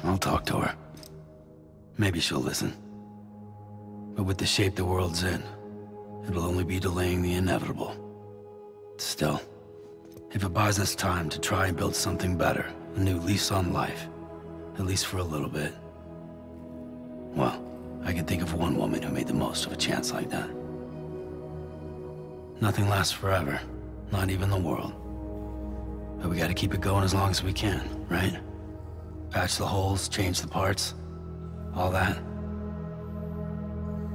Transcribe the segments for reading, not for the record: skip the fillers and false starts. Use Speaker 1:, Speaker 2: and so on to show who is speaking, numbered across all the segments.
Speaker 1: I'll talk to her. Maybe she'll listen. But with the shape the world's in, it'll only be delaying the inevitable. Still, if it buys us time to try and build something better, a new lease on life, at least for a little bit, well, I can think of one woman who made the most of a chance like that. Nothing lasts forever, not even the world. But we gotta keep it going as long as we can, right? Patch the holes, change the parts, all that.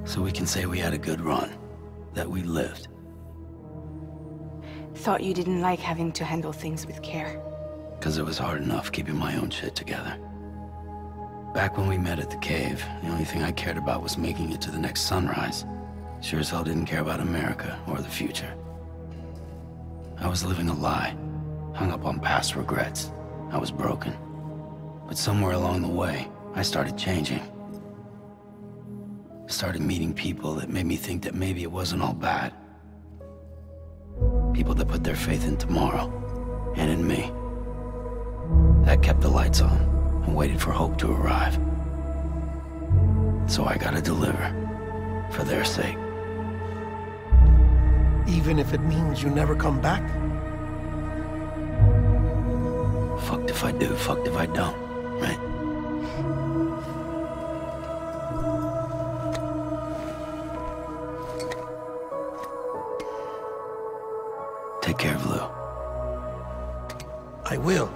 Speaker 1: So we can say we had a good run, that we lived.
Speaker 2: Thought you didn't like having to handle things with care.
Speaker 1: 'Cause it was hard enough keeping my own shit together. Back when we met at the cave, the only thing I cared about was making it to the next sunrise. Sure as hell didn't care about America or the future. I was living a lie, hung up on past regrets. I was broken. But somewhere along the way, I started changing. Started meeting people that made me think that maybe it wasn't all bad. People that put their faith in tomorrow, and in me. That kept the lights on, and waited for hope to arrive. So I gotta deliver, for their sake.
Speaker 3: Even if it means you never come back?
Speaker 1: Fucked if I do, fucked if I don't, right? Take care of Lou.
Speaker 3: I will.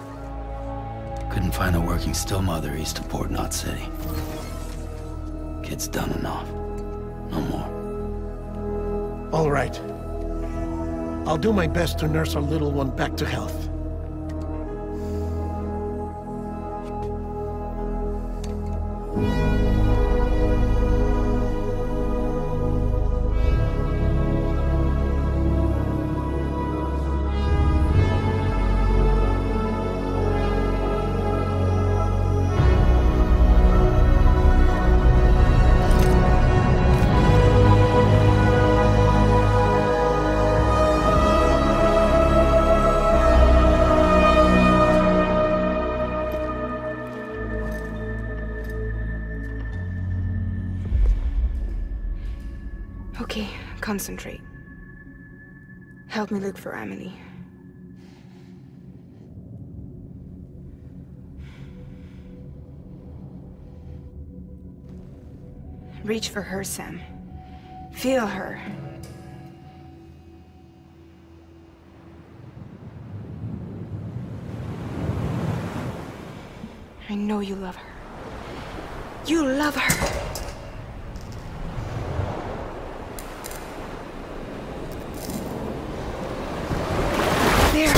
Speaker 1: Couldn't find a working still mother east of Port Knot City. Kid's done enough. No more.
Speaker 3: All right. I'll do my best to nurse our little one back to health.
Speaker 2: Okay, concentrate. Help me look for Emily. Reach for her, Sam. Feel her. I know you love her. You love her! There!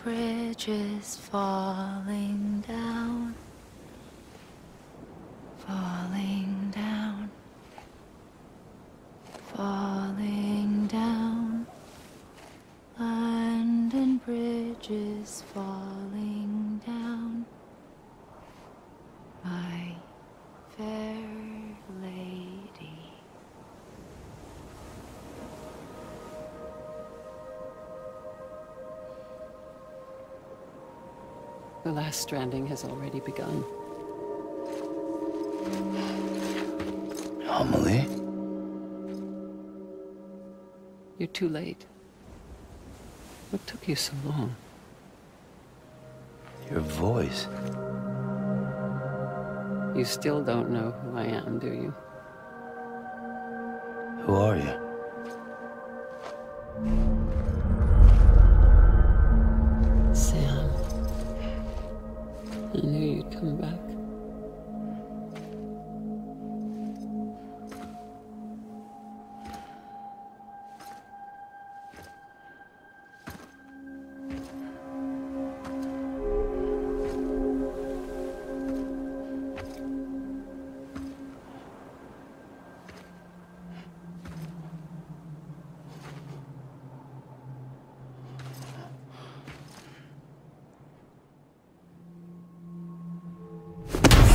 Speaker 2: bridges falling down, falling down, falling down. London bridges falling down, my fair lady.
Speaker 4: The last stranding has already begun.
Speaker 1: Amelie?
Speaker 4: You're too late. What took you so long?
Speaker 1: Your voice.
Speaker 4: You still don't know who I am, do you?
Speaker 1: Who are you?
Speaker 4: Sam. I knew you'd come back.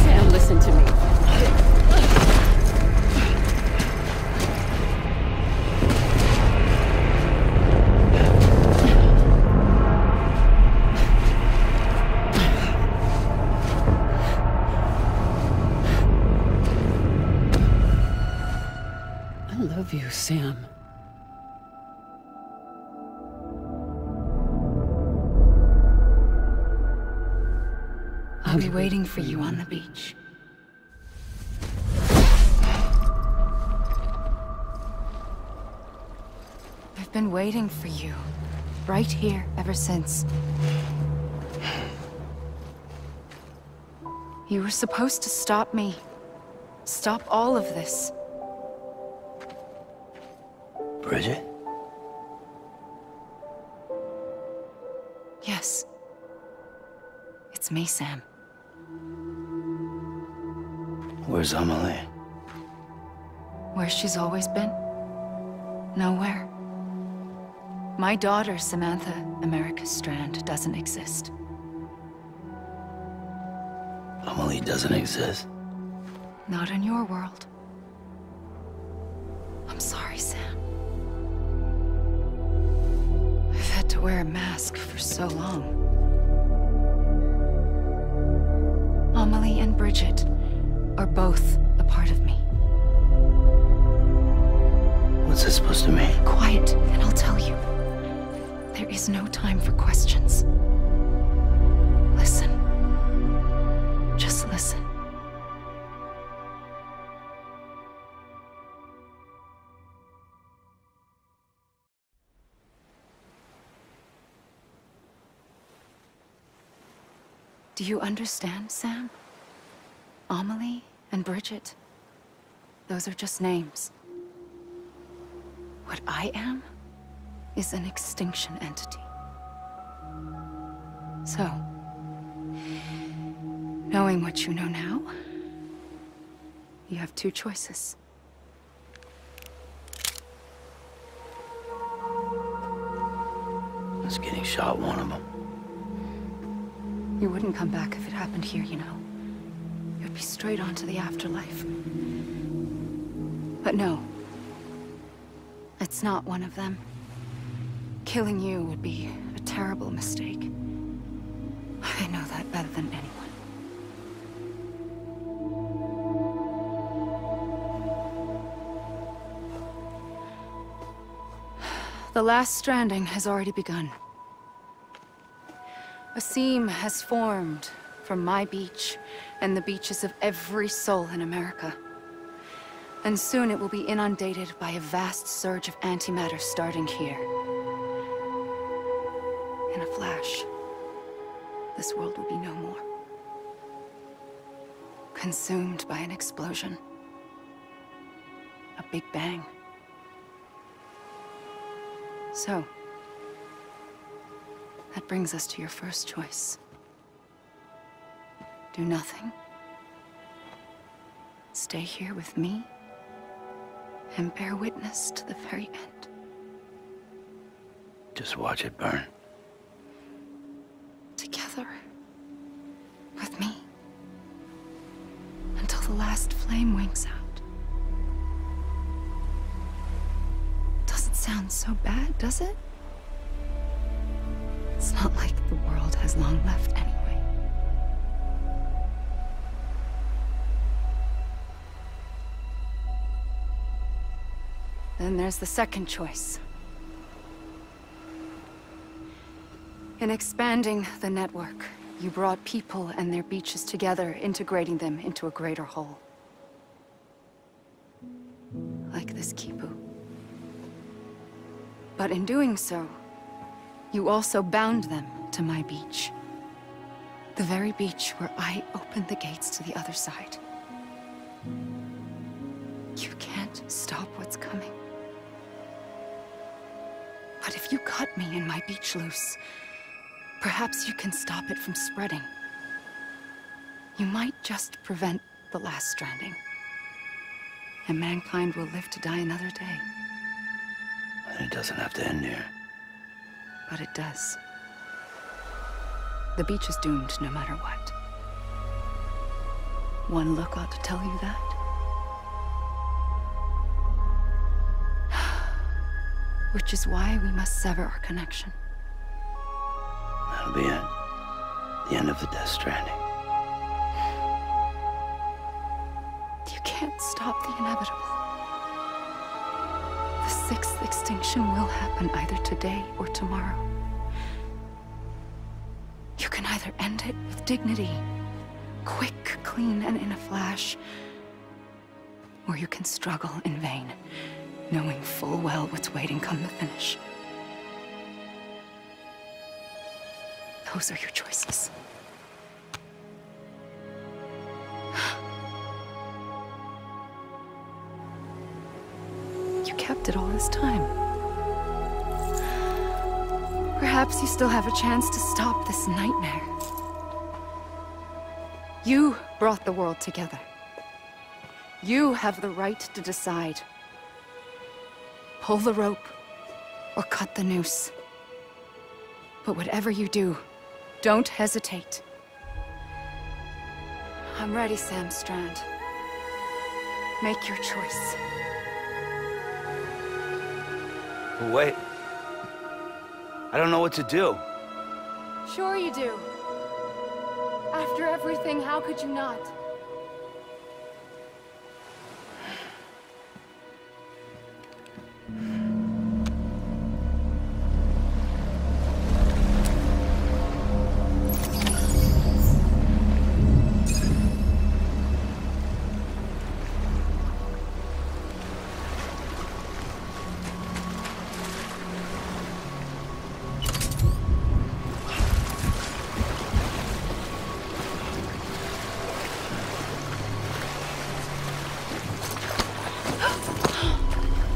Speaker 4: Sam, listen to me. I love you, Sam.
Speaker 2: I'll be waiting for you on the beach. I've been waiting for you, right here, ever since. You were supposed to stop me. Stop all of this.
Speaker 1: Bridget?
Speaker 2: Yes. It's me, Sam.
Speaker 1: Where's Amelie?
Speaker 2: Where she's always been. Nowhere. My daughter, Samantha America Strand, doesn't exist.
Speaker 1: Amelie doesn't exist?
Speaker 2: Not in your world. I'm sorry, Sam. I've had to wear a mask for so long. Amelie and Bridget are both a part of me.
Speaker 1: What's this supposed to mean?
Speaker 2: Quiet, and I'll tell you. There is no time for questions. Listen. Just listen. Do you understand, Sam? Amelie and Bridget, those are just names. What I am is an extinction entity. So, knowing what you know now, you have two choices.
Speaker 1: Is getting shot one of them?
Speaker 2: You wouldn't come back if it happened here, you know. You'd be straight on to the afterlife. But no. It's not one of them. Killing you would be a terrible mistake. I know that better than anyone. The last stranding has already begun. A seam has formed from my beach and the beaches of every soul in America. And soon it will be inundated by a vast surge of antimatter starting here. In a flash, this world will be no more. Consumed by an explosion. A big bang. That brings us to your first choice. Do nothing. Stay here with me and bear witness to the very end.
Speaker 1: Just watch it burn.
Speaker 2: Together. With me. Until the last flame winks out. Doesn't sound so bad, does it? It's not like the world has long left anyway. Then there's the second choice. In expanding the network, you brought people and their beaches together, integrating them into a greater whole. Like this Kipu. But in doing so, you also bound them to my beach. The very beach where I opened the gates to the other side. You can't stop what's coming. But if you cut me and my beach loose, perhaps you can stop it from spreading. You might just prevent the last stranding. And mankind will live to die another day.
Speaker 1: And it doesn't have to end here.
Speaker 2: But it does. The beach is doomed no matter what. One look ought to tell you that. Which is why we must sever our connection.
Speaker 1: That'll be it. The end of the Death Stranding.
Speaker 2: You can't stop the inevitable. The sixth extinction will happen either today or tomorrow. You can either end it with dignity, quick, clean, and in a flash, or you can struggle in vain, knowing full well what's waiting come the finish. Those are your choices. You kept it all this time. Perhaps you still have a chance to stop this nightmare. You brought the world together. You have the right to decide. Pull the rope, or cut the noose. But whatever you do, don't hesitate. I'm ready, Sam Strand. Make your choice.
Speaker 1: But wait. I don't know what to do.
Speaker 2: Sure you do. After everything, how could you not?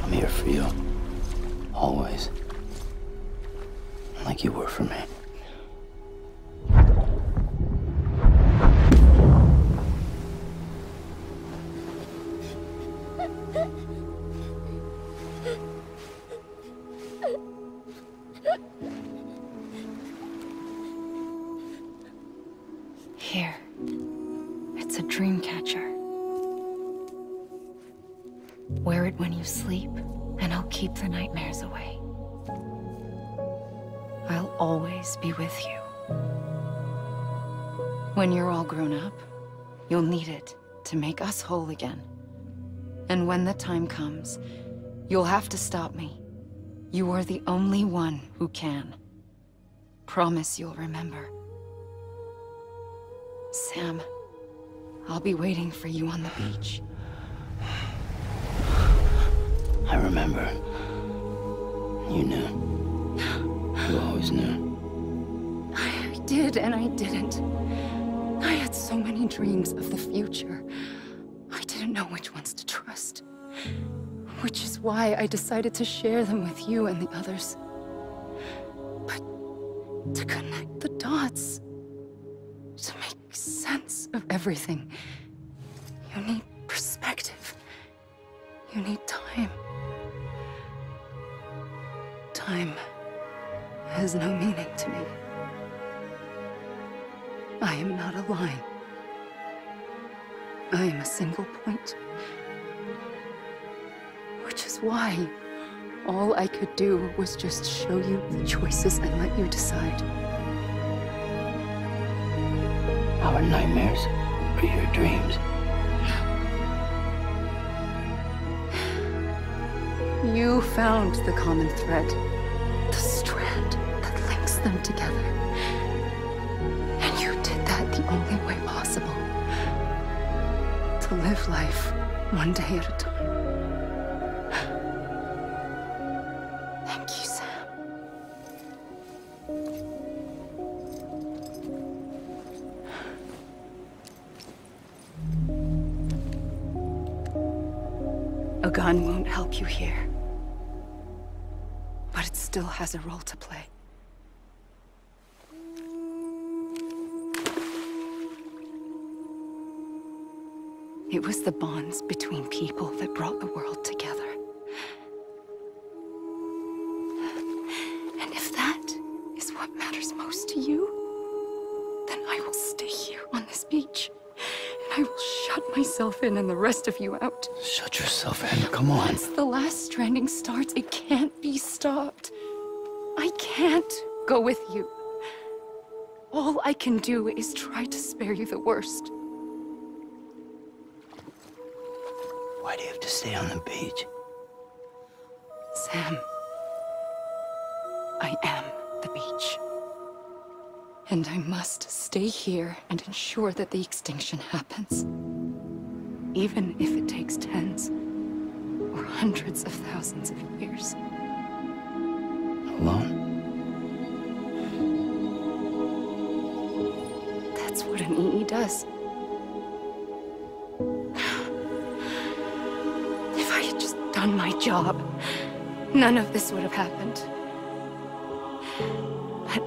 Speaker 1: I'm here for you. Always. Like you were for me.
Speaker 2: Here. It's a dream catcher. Wear it when you sleep, and I'll keep the nightmares away. I'll always be with you. When you're all grown up, you'll need it to make us whole again. And when the time comes, you'll have to stop me. You are the only one who can. Promise you'll remember. Sam, I'll be waiting for you on the beach.
Speaker 1: I remember. You knew. You always knew.
Speaker 2: I did and I didn't. I had so many dreams of the future. I didn't know which ones to trust. Which is why I decided to share them with you and the others. But to connect the dots, to make sense of everything. You need perspective. You need time. Time has no meaning to me. I am not a line. I am a single point. Which is why all I could do was just show you the choices and let you decide.
Speaker 1: Our nightmares are your dreams.
Speaker 2: You found the common thread, the strand that links them together. And you did that the only way possible. To live life one day at a time. Thank you, Sam. A gun won't help you here. But it still has a role to play. It was the bonds between people that brought the world together. And if that is what matters most to you, then I will stay here on this beach. And I will shut myself in and the rest of you out.
Speaker 1: Shut yourself in, come on.
Speaker 2: Once the last stranding starts, it can't be stopped. I can't go with you. All I can do is try to spare you the worst.
Speaker 1: Why do you have to stay on the beach?
Speaker 2: Sam, I am the beach. And I must stay here and ensure that the extinction happens. Even if it takes tens or hundreds of thousands of years.
Speaker 1: Alone?
Speaker 2: That's what an EE does. If I had just done my job, none of this would have happened. But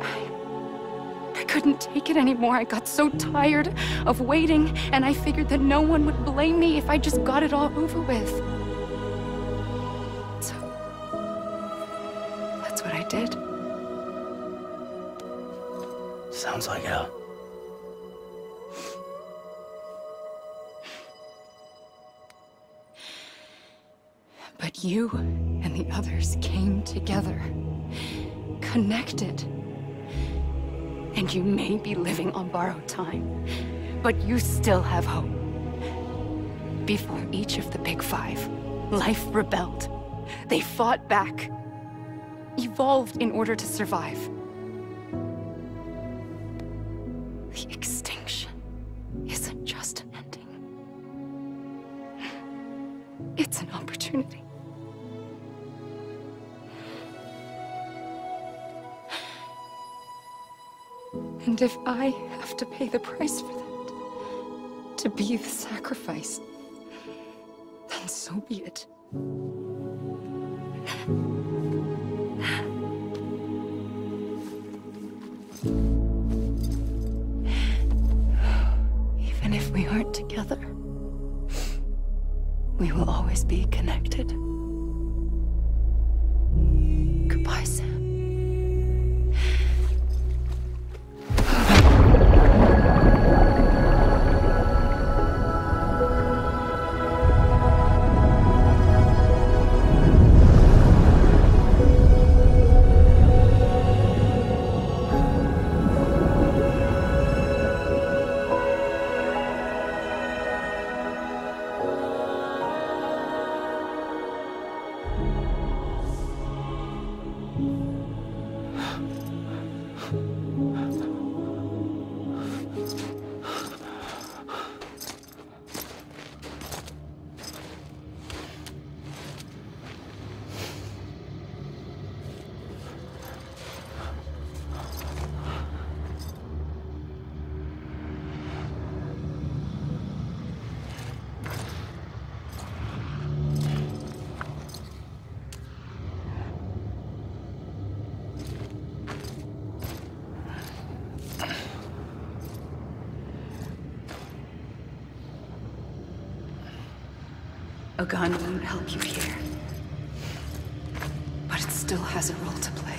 Speaker 2: I couldn't take it anymore. I got so tired of waiting, and I figured that no one would blame me if I just got it all over with. So, that's what I did.
Speaker 1: Sounds like hell.
Speaker 2: But you and the others came together, connected. And you may be living on borrowed time, but you still have hope. Before each of the Big Five, life rebelled. They fought back, evolved in order to survive. The extinction isn't just an ending. It's an opportunity. And if I have to pay the price for that, to be the sacrifice, then so be it. Even if we aren't together, we will always be connected. Goodbye, Sam. A gun won't help you here. But it still has a role to play.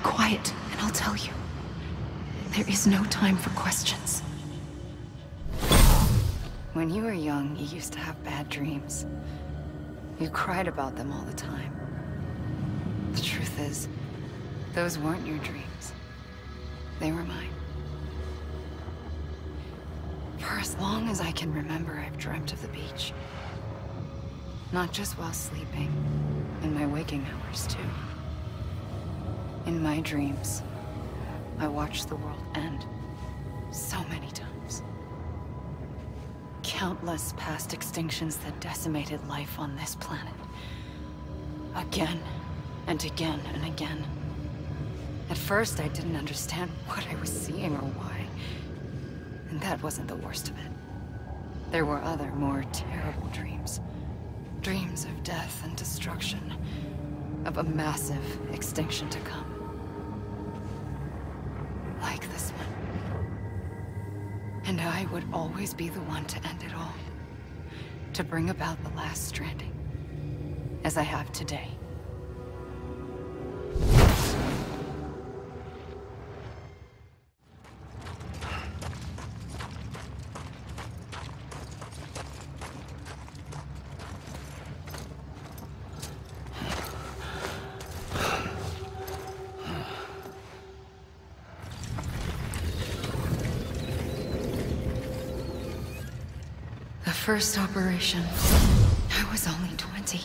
Speaker 2: Quiet, and I'll tell you. There is no time for questions. When you were young, you used to have bad dreams. You cried about them all the time. The truth is, those weren't your dreams. They were mine. For as long as I can remember, I've dreamt of the beach. Not just while sleeping, in my waking hours, too. In my dreams, I watched the world end so many times. Countless past extinctions that decimated life on this planet. Again, and again, and again. At first, I didn't understand what I was seeing or why. And that wasn't the worst of it. There were other, more terrible dreams. Dreams of death and destruction. Of a massive extinction to come. Like this one. And I would always be the one to end it all. To bring about the last stranding. As I have today. First operation, I was only 20.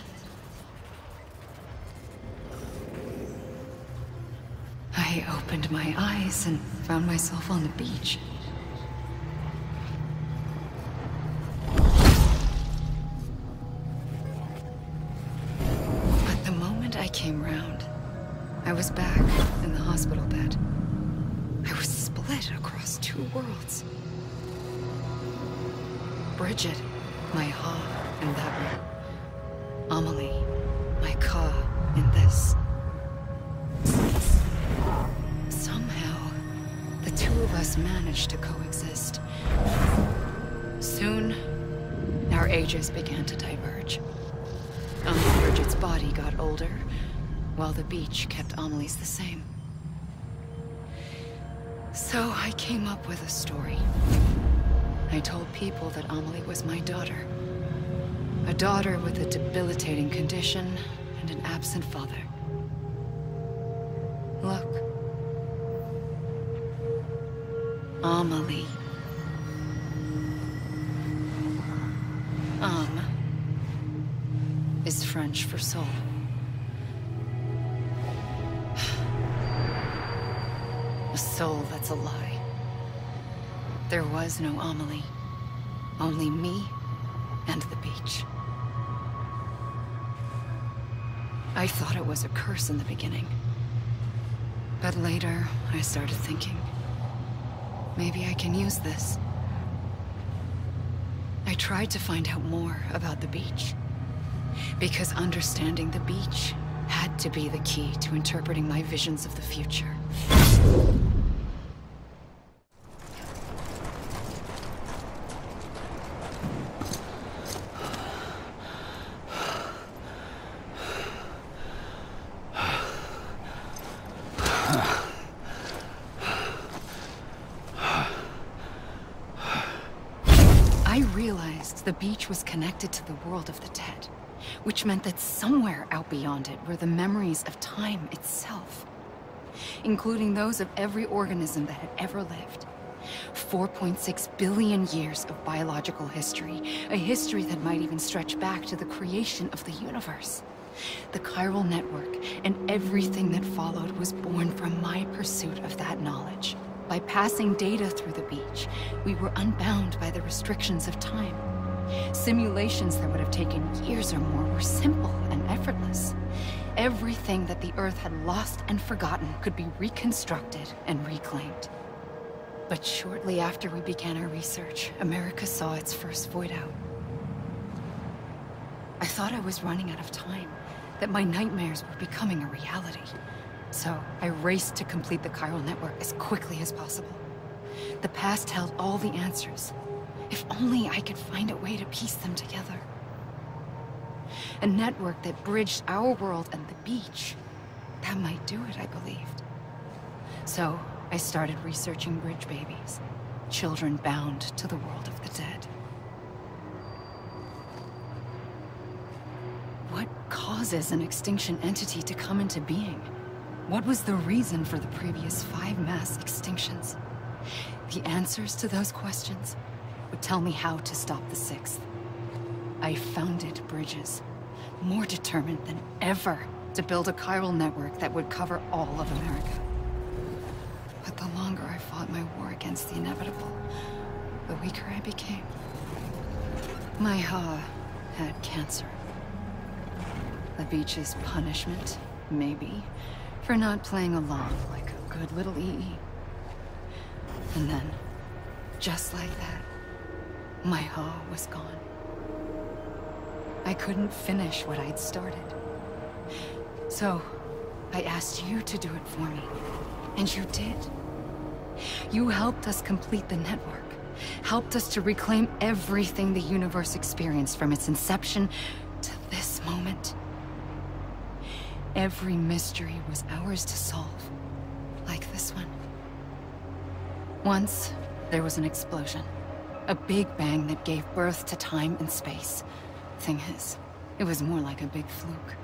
Speaker 2: I opened my eyes and found myself on the beach. But the moment I came round, I was back in the hospital bed. I was split across two worlds. Bridget, my Ha in that room. Amelie, my Ka in this. Somehow, the two of us managed to coexist. Soon, our ages began to diverge. Bridget's body got older, while the beach kept Amelie's the same. So I came up with a story. I told people that Amelie was my daughter. A daughter with a debilitating condition and an absent father. Look. Amelie. Is French for soul. A soul that's a lie. There was no Amelie. Only me and the beach. I thought it was a curse in the beginning. But later, I started thinking, maybe I can use this. I tried to find out more about the beach. Because understanding the beach had to be the key to interpreting my visions of the future. I realized the beach was connected to the world of the dead. Which meant that somewhere out beyond it were the memories of time itself, including those of every organism that had ever lived. 4.6 billion years of biological history, a history that might even stretch back to the creation of the universe. The chiral network and everything that followed was born from my pursuit of that knowledge. By passing data through the beach, we were unbound by the restrictions of time. Simulations that would have taken years or more were simple and effortless. Everything that the Earth had lost and forgotten could be reconstructed and reclaimed. But shortly after we began our research, America saw its first void out. I thought I was running out of time, that my nightmares were becoming a reality. So I raced to complete the chiral network as quickly as possible. The past held all the answers. If only I could find a way to piece them together. A network that bridged our world and the beach. That might do it, I believed. So I started researching bridge babies, children bound to the world of the dead. What causes an extinction entity to come into being? What was the reason for the previous 5 mass extinctions? The answers to those questions would tell me how to stop the 6th. I founded bridges, more determined than ever to build a chiral network that would cover all of America. But the longer I fought my war against the inevitable, the weaker I became. My Ha had cancer. The beach's punishment, maybe, for not playing along like a good little EE. And then, just like that, my Ha was gone. I couldn't finish what I'd started. So, I asked you to do it for me, and you did. You helped us complete the network, helped us to reclaim everything the universe experienced from its inception to this moment. Every mystery was ours to solve, like this one. Once, there was an explosion. A big bang that gave birth to time and space. Thing is, it was more like a big fluke.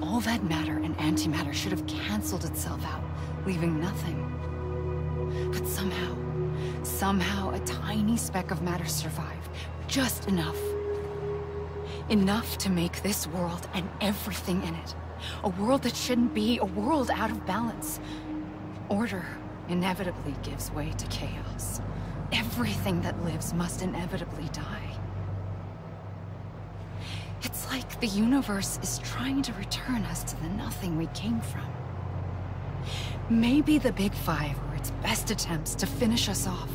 Speaker 2: All that matter and antimatter should have canceled itself out, leaving nothing. But somehow a tiny speck of matter survived. Just enough. Enough to make this world and everything in it. A world that shouldn't be, a world out of balance. Order inevitably gives way to chaos. Everything that lives must inevitably die. It's like the universe is trying to return us to the nothing we came from. Maybe the Big Five were its best attempts to finish us off.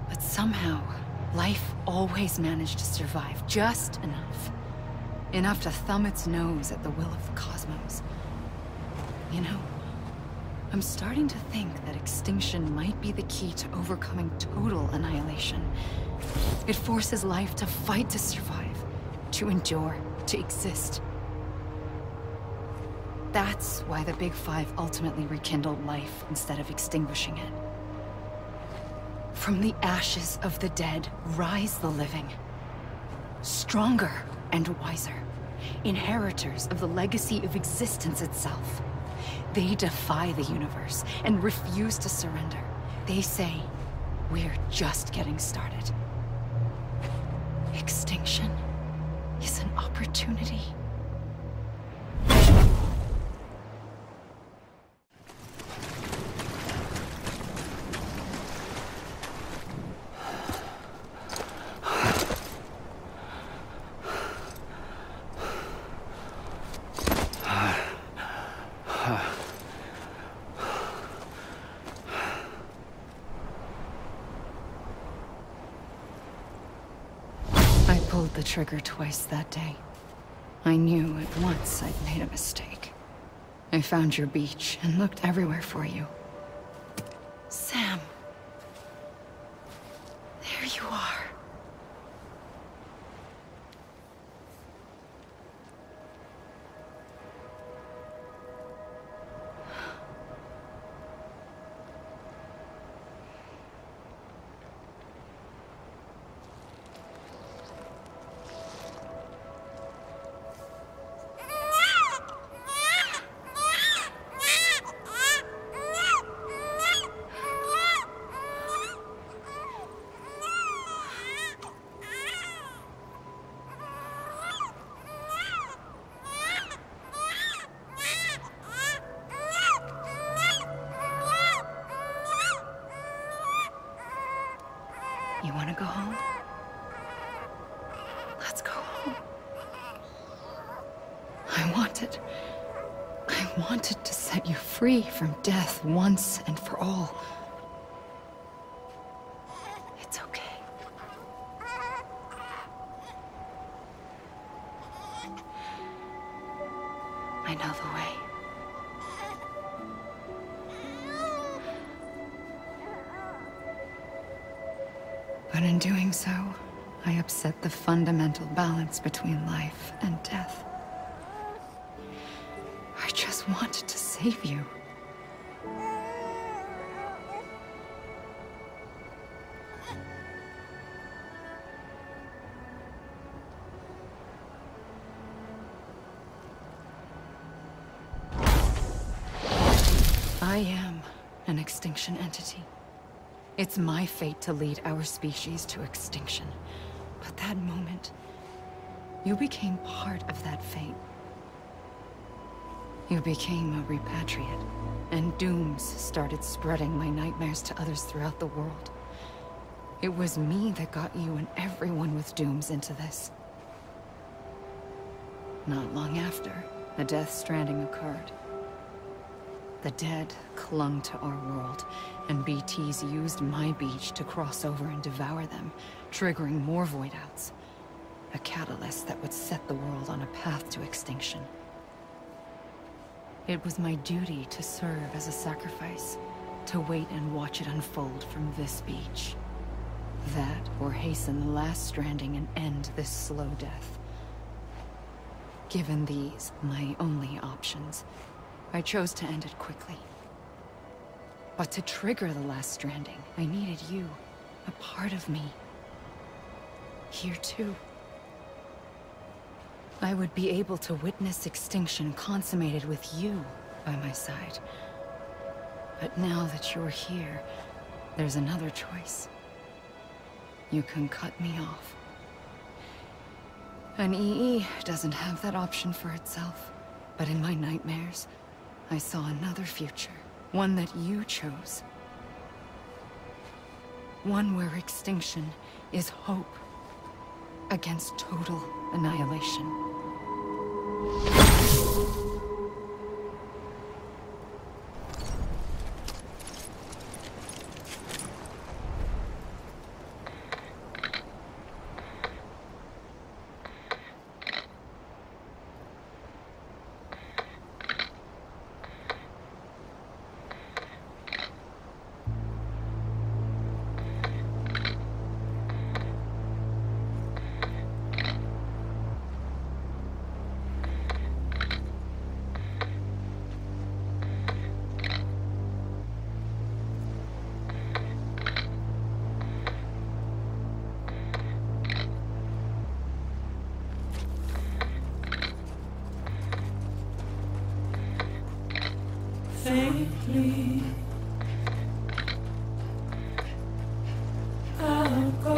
Speaker 2: But somehow, life always managed to survive just enough. Enough to thumb its nose at the will of the cosmos. You know, I'm starting to think that extinction might be the key to overcoming total annihilation. It forces life to fight to survive, to endure, to exist. That's why the Big Five ultimately rekindled life instead of extinguishing it. From the ashes of the dead, rise the living. Stronger and wiser. Inheritors of the legacy of existence itself. They defy the universe and refuse to surrender. They say, we're just getting started. Extinction is an opportunity. I pulled the trigger twice that day. I knew at once I'd made a mistake. I found your beach and looked everywhere for you. Sam. There you are. You want to go home? Let's go home. I wanted to set you free from death once and for all. It's okay. I know the way. But in doing so, I upset the fundamental balance between life and death. I just wanted to save you. I am an extinction entity. It's my fate to lead our species to extinction. But that moment, you became part of that fate. You became a repatriate, and dooms started spreading my nightmares to others throughout the world. It was me that got you and everyone with dooms into this. Not long after, the Death Stranding occurred. The dead clung to our world, and BTs used my beach to cross over and devour them, triggering more void-outs. A catalyst that would set the world on a path to extinction. It was my duty to serve as a sacrifice, to wait and watch it unfold from this beach. That, or hasten the last stranding and end this slow death. Given these, my only options, I chose to end it quickly. But to trigger the last stranding, I needed you, a part of me. Here too. I would be able to witness extinction consummated with you by my side. But now that you're here, there's another choice. You can cut me off. An EE doesn't have that option for itself. But in my nightmares, I saw another future. One that you chose. One where extinction is hope against total annihilation.
Speaker 5: faintly. I'll go.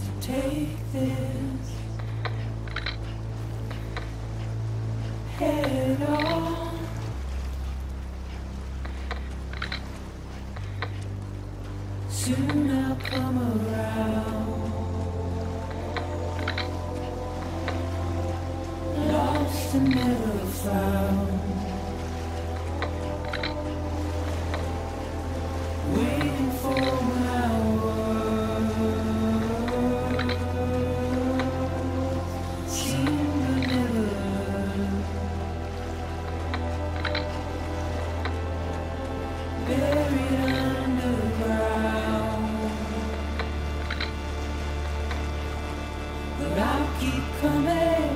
Speaker 5: To take this head on. Soon I'll come around. Lost and never found. Waiting for my word. Seem to never learn. Buried underground. But I'll keep coming.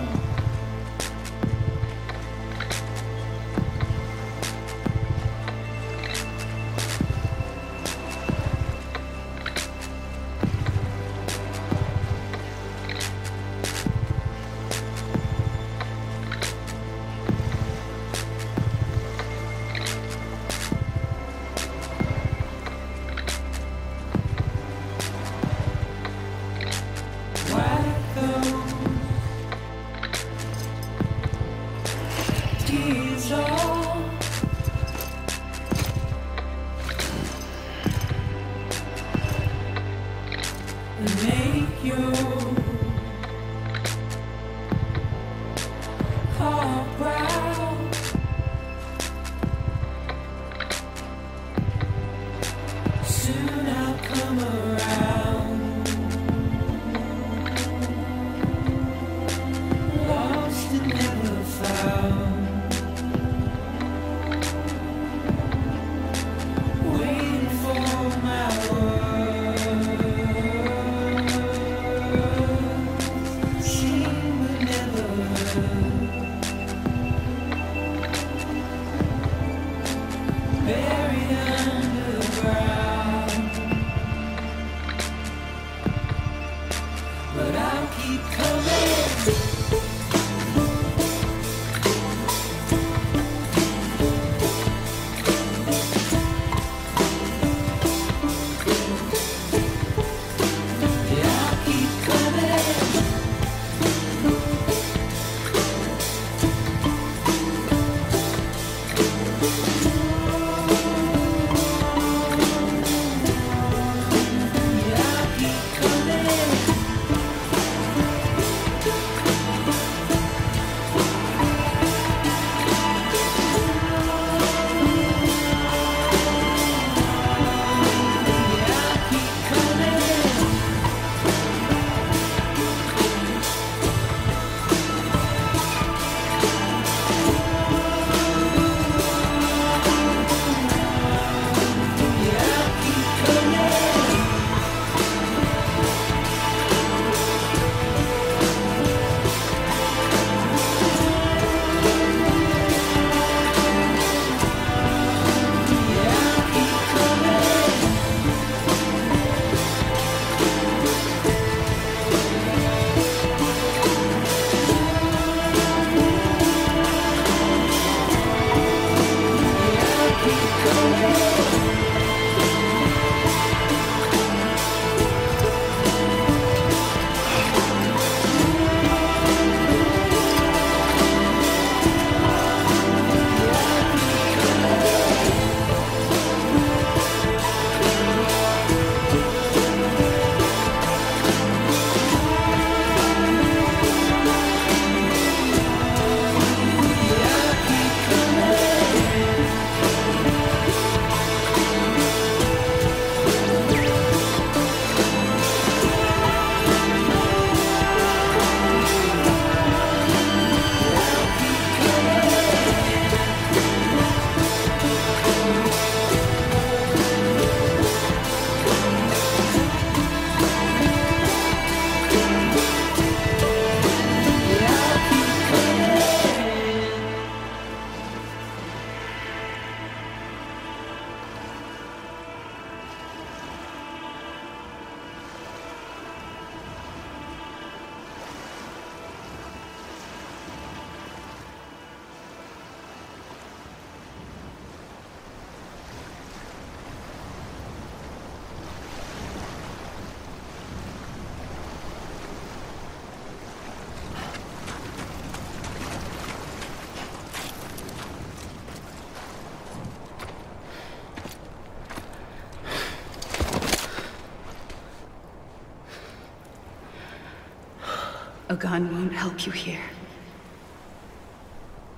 Speaker 2: A gun won't help you here.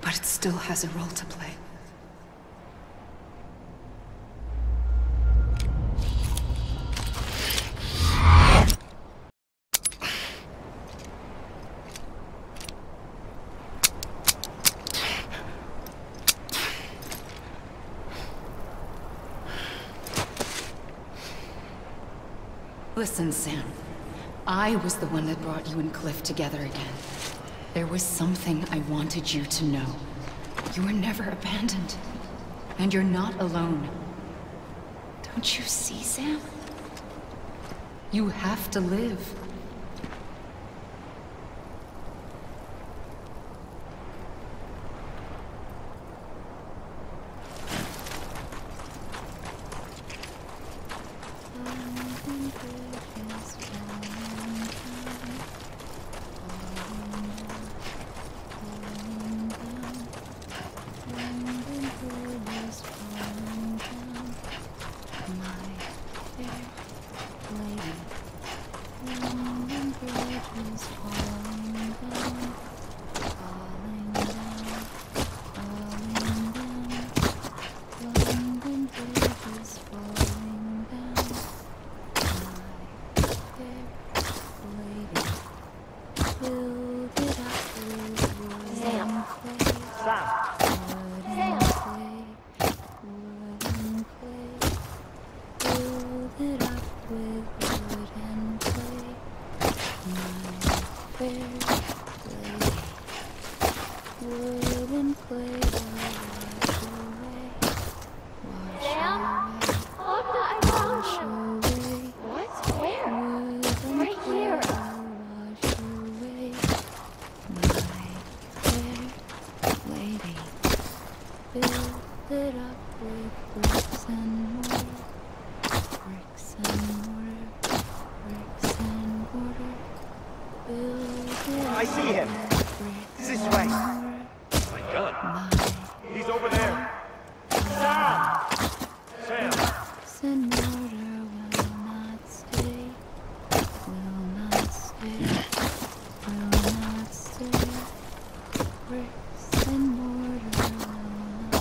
Speaker 2: But it still has a role to play. Listen, Sam. I was the one that brought you and Cliff together again. There was something I wanted you to know. You were never abandoned. And you're not alone. Don't you see, Sam? You have to live.
Speaker 6: I see him. This way.
Speaker 7: My gun.
Speaker 6: He's over there. Sam!
Speaker 5: Sam!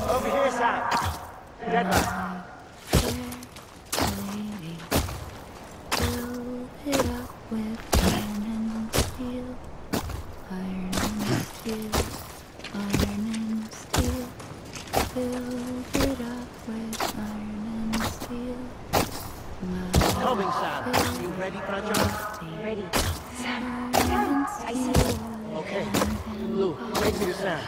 Speaker 6: Over here, Sam. Deadline.
Speaker 5: Coming, Sam. You ready, Praja?
Speaker 8: Ready. Sam. Sam. I see you.
Speaker 6: Okay. Lou, take me to Sam.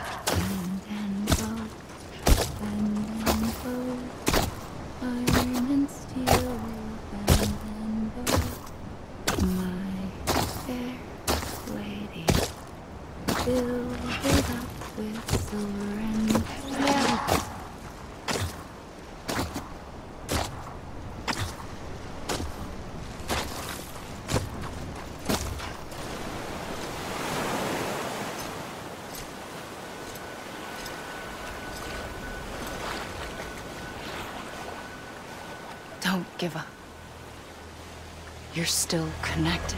Speaker 2: Don't give up. You're still connected.